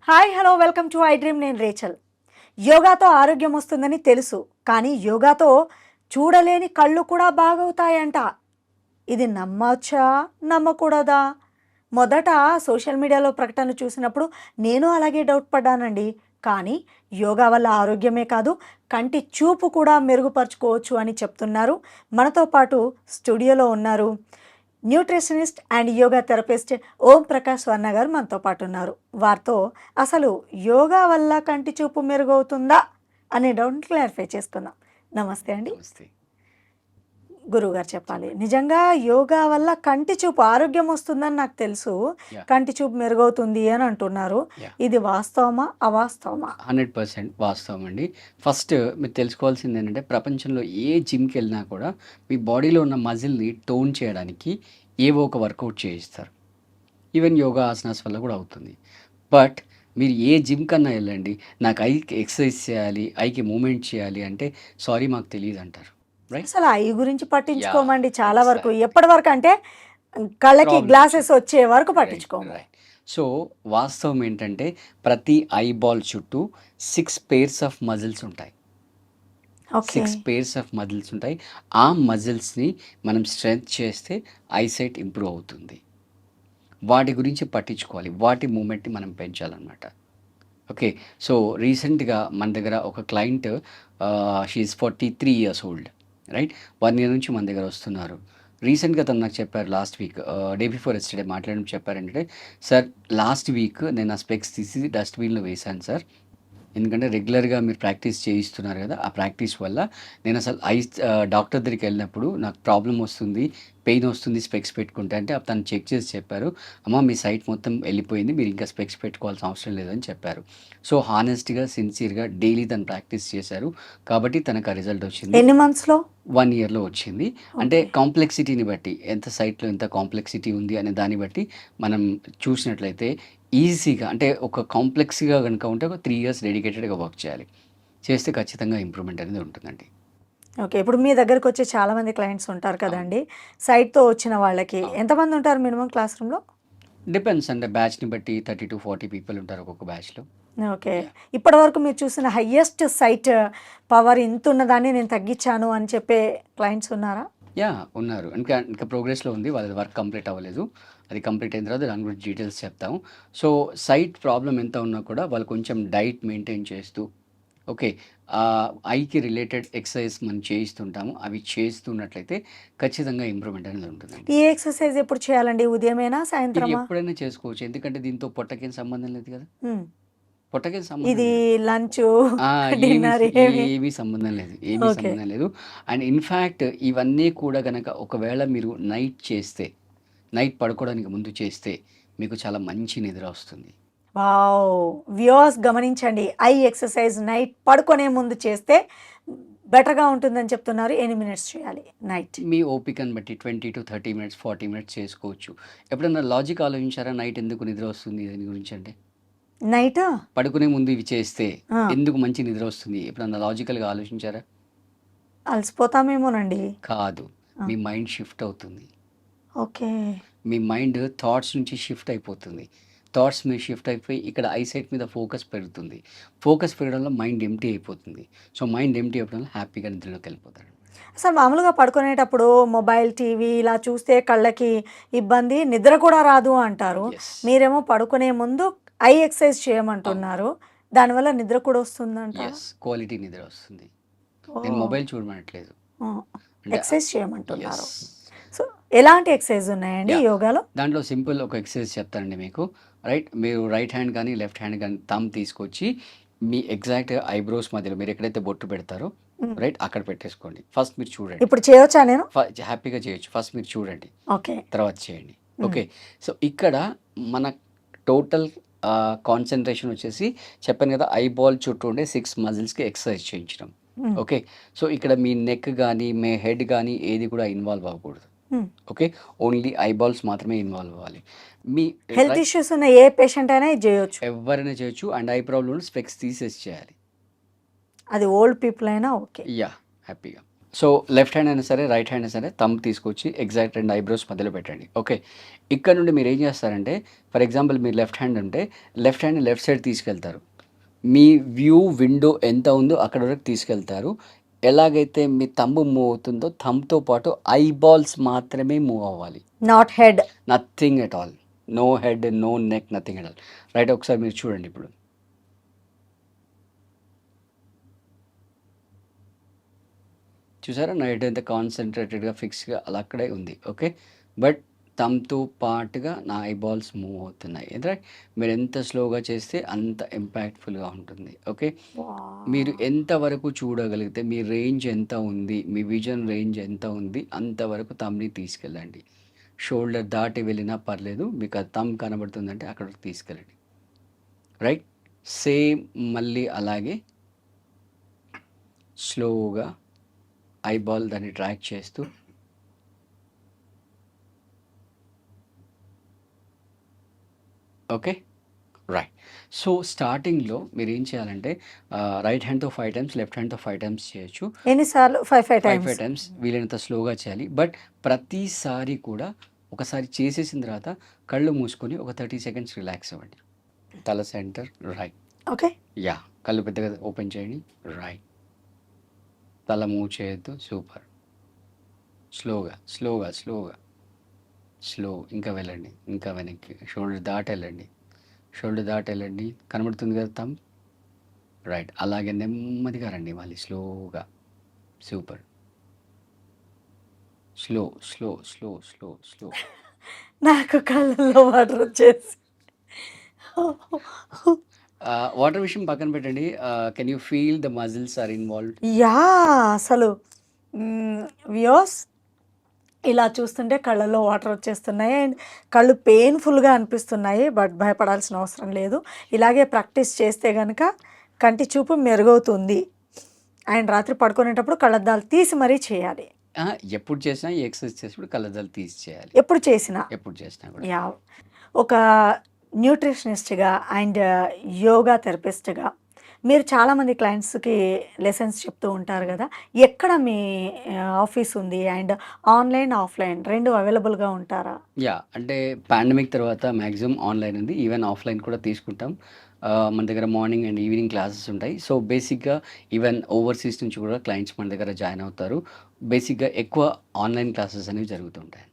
Hi hello welcome to I dream. నేను Rachel. యోగాతో ఆరోగ్యం వస్తుందని తెలుసు, కానీ యోగాతో చూడలేని కళ్ళు కూడా బాగవుతాయంట. ఇది నమ్మచ్చా నమ్మకూడదా? మొదట సోషల్ మీడియాలో ప్రకటనలు చూసినప్పుడు నేను అలాగే డౌట్ పడ్డానండి. కానీ యోగా వల్ల ఆరోగ్యమే కాదు, కంటి చూపు కూడా మెరుగుపరుచుకోవచ్చు అని చెప్తున్నారు. మనతో పాటు స్టూడియోలో ఉన్నారు nutritionist and yoga therapist Om Prakash వర్ణ గారు మనతో పాటు ఉన్నారు. వారితో అసలు యోగా వల్ల కంటి చూపు మెరుగవుతుందా అనే డౌట్ క్లారిఫై చేసుకుందాం. నమస్తే అండి. నమస్తే. గురువుగారు చెప్పాలి, నిజంగా యోగా వల్ల కంటి చూపు ఆరోగ్యం వస్తుందని నాకు తెలుసు, Yeah. కంటి చూపు మెరుగవుతుంది అని అంటున్నారు. Yeah. ఇది వాస్తవమా అవాస్తవమా? 100% వాస్తవం అండి. ఫస్ట్ మీరు తెలుసుకోవాల్సింది ఏంటంటే, ప్రపంచంలో ఏ జిమ్కి వెళ్ళినా కూడా మీ బాడీలో ఉన్న మజిల్ని టోన్ చేయడానికి ఏవో ఒక వర్కౌట్ చేయిస్తారు. ఈవెన్ యోగా ఆసనాస్ వల్ల కూడా అవుతుంది. బట్ మీరు ఏ జిమ్ కన్నా వెళ్ళండి, నాకు ఐకి ఎక్సర్సైజ్ చేయాలి, ఐకి మూమెంట్ చేయాలి అంటే, సారీ మాకు తెలియదు అంటారు. రైట్? అసలు ఐ గురించి పట్టించుకోమండి Yeah, చాలా వరకు. exactly. ఎప్పటి వరకు అంటే కళ్ళకి Problem గ్లాసెస్ వచ్చింది. వచ్చే వరకు రైట్, పట్టించుకోము. రైట్. సో వాస్తవం ఏంటంటే, ప్రతి ఐబాల్ చుట్టూ 6 పేర్స్ ఆఫ్ మజిల్స్ ఉంటాయి. ఓకే. 6 పేర్స్ ఆఫ్ మజిల్స్ ఉంటాయి. ఆ మజిల్స్ని మనం స్ట్రెంత్ చేస్తే ఐసైట్ ఇంప్రూవ్ అవుతుంది. వాటి గురించి పట్టించుకోవాలి, వాటి మూమెంట్ని మనం పెంచాలన్నమాట. ఓకే. సో రీసెంట్గా మన దగ్గర ఒక client, she's 43 years old, right. 1 year నుంచి మన దగ్గర వస్తున్నారు. రీసెంట్గా తను నాకు చెప్పారు, last week day before yesterday మాట్లాడడం చెప్పారంటే, సార్ లాస్ట్ వీక్ నేను ఆ స్పెక్స్ తీసి డస్ట్బిన్లో వేశాను సార్, ఎందుకంటే రెగ్యులర్గా మీరు ప్రాక్టీస్ చేయిస్తున్నారు కదా, ఆ ప్రాక్టీస్ వల్ల నేను అసలు డాక్టర్ దగ్గరికి వెళ్ళినప్పుడు నాకు ప్రాబ్లం వస్తుంది, పెయిన్ వస్తుంది స్పెక్స్ పెట్టుకుంటే అంటే, తను చెక్ చేసి చెప్పారు, అమ్మ మీ సైట్ మొత్తం వెళ్ళిపోయింది, మీరు ఇంకా స్పెక్స్ పెట్టుకోవాల్సిన అవసరం లేదని చెప్పారు. సో హానెస్ట్గా సిన్సియర్గా డైలీ తను ప్రాక్టీస్ చేశారు, కాబట్టి తనకు ఆ రిజల్ట్ వచ్చింది. ఎన్ని మంత్స్లో? 1 yearలో వచ్చింది. అంటే ఓకే. కాంప్లెక్సిటీని బట్టి, ఎంత సైట్లో ఎంత కాంప్లెక్సిటీ ఉంది అనే దాన్ని బట్టి మనం చూసినట్లయితే ఈజీగా, అంటే ఒక కాంప్లెక్స్గా కనుక ఉంటే ఒక 3 years డెడికేటెడ్గా వర్క్ చేయాలి. చేస్తే ఖచ్చితంగా ఇంప్రూవ్మెంట్ అనేది ఉంటుందండి. ఓకే. ఇప్పుడు మీ దగ్గరికి వచ్చే చాలా మంది క్లయింట్స్ ఉంటారు అవును, కదండి. సైట్తో వచ్చిన వాళ్ళకి అవును. ఎంతమంది ఉంటారు మినిమం క్లాస్ రూమ్లో? డిపెండ్స్, అంటే బ్యాచ్ని బట్టి 30 to 40 పీపుల్ ఉంటారు ఒక్కొక్క బ్యాచ్లో. ఓకే. యా. ఇప్పటివరకు మీరు చూసిన హయ్యెస్ట్ సైట్ పవర్ ఇంత ఉన్నదాన్ని నేను తగ్గించాను అని చెప్పే క్లయింట్స్ ఉన్నారా? యా, ఉన్నారు. ఇంకా ప్రోగ్రెస్లో ఉంది, వాళ్ళది వర్క్ కంప్లీట్ అవ్వలేదు. అది కంప్లీట్ అయిన తర్వాత దాని గురించి డీటెయిల్స్ చెప్తాము. సో సైట్ ప్రాబ్లం ఎంత ఉన్నా కూడా వాళ్ళు కొంచెం డైట్ మెయింటైన్ చేస్తూ, ఓకే, ఐకి రిలేటెడ్ ఎక్సర్సైజ్ మనం చేయిస్తుంటాము, అవి చేస్తున్నట్లయితే ఖచ్చితంగా ఇంప్రూవ్మెంట్ అనేది ఉంటుందండి. ఈ ఎక్సర్సైజ్ ఎప్పుడు చేయాలండి? ఉదయమేనా ఇది సాయంత్రమా? ఎప్పుడైనా చేసుకోవచ్చు, ఎందుకంటే దీంతో పొట్టకేం సంబంధం లేదు కదా, హ్మ్. పొట్టకేం సంబంధం ఇది లేదు. లంచ్ ఆ! డిన్నర్ ఏమి? ఏమీ సంబంధం లేదు, ఏమీ ఓకే. సంబంధం లేదు. అండ్ ఇన్‌ఫాక్ట్ ఇవన్నీ కూడా గనక ఒకవేళ మీరు నైట్ పడుకోవడానికి ముందు చేస్తే మీకు చాలా మంచి నిద్ర వస్తుంది. వావ్! వ్యూవర్స్ గమనించండి. ఐ ఎక్సర్సైజ్ నైట్ పడుకునే ముందు చేస్తే బెటర్‌గా ఉంటుందని చెప్తున్నారు. ఎన్ని మినిట్స్ చేయాలి నైట్? మీ ఓపికను బట్టి 20 to 30 మినిట్స్, 40 మినిట్స్ చేసుకోవచ్చు. ఎప్పుడన్నా లాజిక్ ఆలోచించారా, నైట్ ఎందుకు నిద్ర వస్తుంది దీని గురించి అంటే? నైటా? పడుకునే ముందు ఇవి చేస్తే ఆ! ఎందుకు మంచి నిద్ర వస్తుంది? ఎప్పుడన్నా లాజికల్‌గా ఆలోచించారా? అలసిపోతామేమోనండి. కాదు. ఆ! మీ మైండ్ షిఫ్ట్ అవుతుంది. ఓకే. మీ మైండ్ థాట్స్ నుంచి షిఫ్ట్ అయిపోతుంది. థాట్స్ మీద షిఫ్ట్ అయిపోయి ఇక్కడ ఐసైట్ మీద ఫోకస్ పెరుగుతుంది. ఫోకస్ పెరగడంలో మైండ్ ఎంప్టీ అయిపోతుంది. సో మైండ్ ఎంప్టీ అయిపోవడం వల్ల హ్యాపీగా నిద్రలోకి వెళ్ళిపోతారు. అసలు మామూలుగా పడుకునేటప్పుడు మొబైల్, టీవీ ఇలా చూస్తే కళ్ళకి ఇబ్బంది, నిద్ర కూడా రాదు అంటారు. యెస్. మీరేమో పడుకునే ముందు ఐ ఎక్సర్సైజ్ అవును. చేయమంటున్నారు. దానివల్ల నిద్ర కూడా వస్తుందంటారా? యెస్. క్వాలిటీ నిద్ర వస్తుంది. నేను ఓహ్! మొబైల్ చూడమనట్లేదు. ఆ! అంటే ఎక్సర్సైజ్ చేయమంటున్నారు. యెస్. సో, ఎలాంటి ఎక్సర్సైజ్ ఉన్నాయండి యాహ్! యోగాలో? దాంట్లో సింపుల్ ఒక ఎక్సర్సైజ్ చెప్తానండి మీకు. రైట్, మీరు రైట్ హ్యాండ్ కానీ, లెఫ్ట్ హ్యాండ్ కానీ థంబ్ తీసుకొచ్చి మీ ఎగ్జాక్ట్ ఐబ్రోస్ మధ్యలో మీరు ఎక్కడైతే బొట్టు పెడతారో, హ్మ్. రైట్, అక్కడ పెట్టేసుకోండి. ఫస్ట్ మీరు చూడండి. ఇప్పుడు చేయొచ్చా నేను? హ్యాపీగా చేయొచ్చు. ఫస్ట్ మీరు చూడండి, ఓకే. తర్వాత చేయండి. హ్మ్. ఓకే. సో ఇక్కడ మన టోటల్ కాన్సంట్రేషన్ వచ్చేసి చెప్పాను కదా, ఐబాల్ చుట్టూ ఉండే 6 మజిల్స్‌కి ఎక్సర్సైజ్ చేయించడం. హ్మ్. ఓకే. సో ఇక్కడ మీ నెక్ గానీ, మీ హెడ్ గానీ ఏది కూడా ఇన్వాల్వ్ అవ్వకూడదు. హ్మ్. ఓకే. ఓన్లీ ఐబాల్స్ మాత్రమే ఇన్వాల్వ్ అవ్వాలి. మీ హెల్త్ ఇష్యూస్ ఉన్న ఏ పేషెంట్ అయినా ఇది చేయొచ్చు. ఎవరైనా చేయొచ్చు. అండ్ ఐ ప్రాబ్లమ్ స్పెక్స్ తీసేసి చేయాలి. అది ఓల్డ్ పీపుల్ అయినా ఓకే. యాహ్! హ్యాపీగా. సో లెఫ్ట్ హ్యాండ్ అయినా సరే, రైట్ హ్యాండ్ అయినా సరే థంబ్ తీసుకొచ్చి ఎగ్జాక్ట్ 2 ఐబ్రోస్ మధ్యలో పెట్టండి. ఓకే. ఇక్కడ నుండి మీరు ఏం చేస్తారంటే, ఫర్ ఎగ్జాంపుల్ మీరు లెఫ్ట్ హ్యాండ్ ఉంటే లెఫ్ట్ హ్యాండ్‌ని లెఫ్ట్ సైడ్ తీసుకెళ్తారు. మీ వ్యూ విండో ఎంత ఉందో అక్కడ వరకు తీసుకెళ్తారు. ఎలాగైతే మీ థంబ్ మూవ్ అవుతుందో థంబ్‌తో పాటు ఐబాల్స్ మాత్రమే మూవ్ అవ్వాలి. Not head. Nothing at all. No head, no neck, nothing at all. Right, ఒకసారి మీరు చూడండి ఇప్పుడు. చూసారా నా హెడ్ ఎంత కాన్సంట్రేటెడ్‌గా ఫిక్స్‌గా అలా అక్కడే ఉంది. ఓకే. బట్ థంబ్‌తో పాటుగా నా ఐబాల్స్ మూవ్ అవుతున్నాయి. రైట్. మీరు ఎంత స్లోగా చేస్తే అంత ఇంపాక్ట్‌ఫుల్‌గా ఉంటుంది. ఓకే. మీరు ఎంత వరకు చూడగలిగితే, మీ రేంజ్ ఎంత ఉంది, మీ విజన్ రేంజ్ ఎంత ఉంది అంతవరకు థంబ్‌ని తీసుకెళ్ళండి. షోల్డర్ దాటి వెళ్ళినా పర్లేదు. మీకు ఆ థంబ్ కనబడుతుందంటే అక్కడ వరకు తీసుకెళ్ళండి. రైట్. సేమ్ మళ్ళీ అలాగే స్లోగా ఐబాల్ దాన్ని ట్రాక్ చేస్తూ ఓకే. రైట్. సో స్టార్టింగ్‌లో మీరేం చేయాలంటే రైట్ హ్యాండ్‌తో 5 టైమ్స్, లెఫ్ట్ హ్యాండ్‌తో 5 టైమ్స్ చేయొచ్చు. ఎన్నిసార్లు? 5 5 టైమ్స్. టైమ్స్ వీలైనంత స్లోగా చేయాలి. బట్ ప్రతిసారి కూడా ఒకసారి చేసేసిన తర్వాత కళ్ళు మూసుకొని ఒక 30 సెకండ్స్ రిలాక్స్ అవ్వండి. తల సెంటర్ రైట్. ఓకే. యాహ్! కళ్ళు పెద్దగా ఓపెన్ చేయండి. రైట్. తల మూవ్ చేయొద్దు. సూపర్. స్లోగా. స్లో. ఇంకా వెళ్ళండి. ఇంకా వెనక్కి. షోల్డర్ దాటి వెళ్ళండి. కనబడుతుంది కదా థంబ్? రైట్. అలాగే నెమ్మదిగా రండి మళ్ళీ స్లోగా. సూపర్. స్లో. నాకు కళ్ళల్లో వాటర్ వచ్చేసి. వాటర్ విషయం పక్కన పెట్టండి. Can you feel the muscles are involved? అసలు వ్యూస్ ఇలా చూస్తుంటే కళ్ళల్లో వాటర్ వచ్చేస్తున్నాయి అండ్ కళ్ళు పెయిన్ఫుల్గా అనిపిస్తున్నాయి. బట్ భయపడాల్సిన అవసరం లేదు. ఇలాగే ప్రాక్టీస్ చేస్తే కనుక కంటి చూపు మెరుగవుతుంది. అండ్ రాత్రి పడుకునేటప్పుడు కళ్ళద్దాలు తీసి మరీ చేయాలి. ఎప్పుడు చేసినా ఈ ఎక్సర్సైజ్ చేసినప్పుడు కళ్ళద్దాలు తీసి చేయాలి. ఎప్పుడు చేసినా కూడా. ఒక న్యూట్రిషనిస్ట్గా అండ్ యోగా థెరపిస్ట్గా మీరు చాలామంది క్లయింట్స్కి లెసన్స్ చెప్తూ ఉంటారు కదా. ఎక్కడ మీ ఆఫీస్ ఉంది అండ్ ఆన్లైన్ ఆఫ్లైన్ రెండు అవైలబుల్గా ఉంటారా? అంటే పాండమిక్ తర్వాత మ్యాక్సిమం ఆన్లైన్ ఉంది. ఈవెన్ ఆఫ్లైన్ కూడా తీసుకుంటాం. మన దగ్గర మార్నింగ్ అండ్ ఈవినింగ్ క్లాసెస్ ఉంటాయి. సో బేసిక్గా ఈవెన్ ఓవర్సీస్ నుంచి కూడా క్లయింట్స్ మన దగ్గర జాయిన్ అవుతారు. బేసిక్గా ఎక్కువ ఆన్లైన్ క్లాసెస్ అనేవి జరుగుతుంటాయి.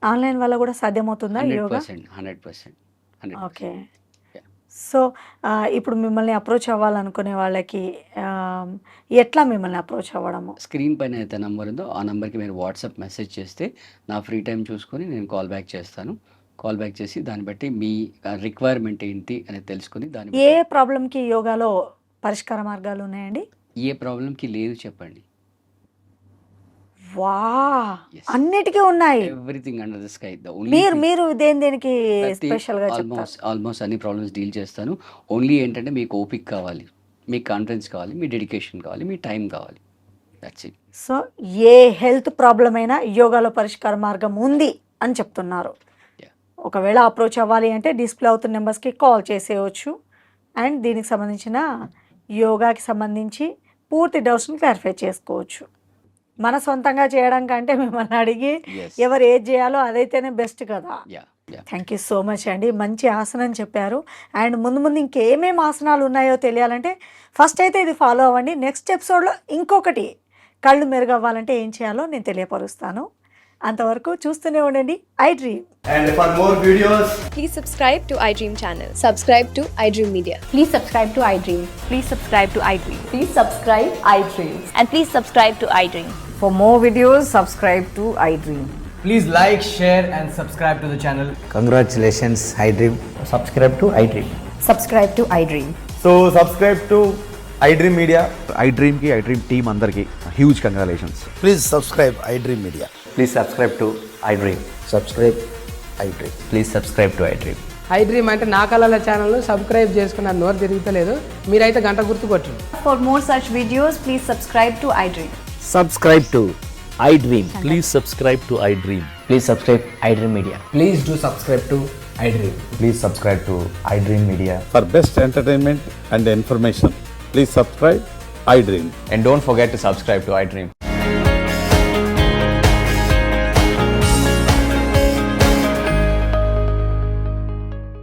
ఆన్లైన్ వల్ల కూడా సాధ్యమవుతుందా యోగా? 100%. ఓకే. సో ఇప్పుడు మిమ్మల్ని అప్రోచ్ అవ్వాలనుకునే వాళ్ళకి ఎట్లా మిమ్మల్ని అప్రోచ్ అవ్వడము? స్క్రీన్ పైన అయితే నెంబర్ ఉందో ఆ నెంబర్కి మీరు వాట్సాప్ మెసేజ్ చేస్తే నా ఫ్రీ టైం చూసుకొని నేను కాల్ బ్యాక్ చేస్తాను. కాల్ బ్యాక్ చేసి దాన్ని బట్టి మీ రిక్వైర్మెంట్ ఏంటి అనేది తెలుసుకొని ఏ ప్రాబ్లంకి యోగాలో పరిష్కార మార్గాలు ఉన్నాయండి? ఏ ప్రాబ్లంకి లేదు చెప్పండి. అన్నిటికీ ఉన్నాయి. Everything under the sky. మీరు దేనికి స్పెషల్గా ఆల్మోస్ట్ అన్ని ప్రాబ్లమ్స్ డీల్ చేస్తాను. ఓన్లీ ఏంటంటే మీకు ఓపిక కావాలి, మీకు కాన్ఫిడెన్స్ కావాలి, మీ డెడికేషన్ కావాలి, మీ టైం కావాలి. That's it. So A health problem అయినా యోగాలో పరిష్కార మార్గం ఉంది అని చెప్తున్నారు. ఒకవేళ అప్రోచ్ అవ్వాలి అంటే డిస్ప్లే అవుతున్న నెంబర్స్కి కాల్ చేసేయచ్చు అండ్ దీనికి సంబంధించిన యోగాకి సంబంధించి పూర్తి డౌట్స్ని క్లారిఫై చేసుకోవచ్చు. మన సొంతంగా చేయడం కంటే మిమ్మల్ని అడిగి ఎవరు ఏది చేయాలో అదైతేనే బెస్ట్ కదా. థ్యాంక్ యూ సో మచ్ అండి. మంచి ఆసనం చెప్పారు. అండ్ ముందు ఇంకేమేమి ఆసనాలు ఉన్నాయో తెలియాలంటే ఫస్ట్ అయితే ఇది ఫాలో అవ్వండి. నెక్స్ట్ ఎపిసోడ్లో ఇంకొకటి కళ్ళు మెరుగవ్వాలంటే ఏం చేయాలో నేను తెలియపరుస్తాను. అంతవరకు చూస్తూనే ఉండండి I dream. And for more videos, please subscribe to iDream channel. Subscribe to iDream Media. Please subscribe to iDream. Please subscribe to iDream. Please subscribe iDream. And please subscribe to iDream. For more videos, subscribe to iDream. please like, share and subscribe to the channel. Congratulations, iDream. Subscribe to iDream. Subscribe to iDream. So subscribe to iDream Media. iDream ki iDream team andarki huge congratulations. Please subscribe iDream Media. Please subscribe to iDream. Subscribe iDream. Please subscribe to iDream. iDream అంటే నా కళల ఛానల్ను subscribe చేసుకున్న నోరు తిరుగుతలేదు. మీరైతే గంట గుర్తు కొట్టండి. For more such videos, please subscribe to iDream. Subscribe to iDream. Please subscribe to iDream. Please subscribe iDream Media. Please do subscribe to iDream. Please subscribe to iDream Media. For best entertainment and information, please subscribe iDream. And don't forget to subscribe to iDream.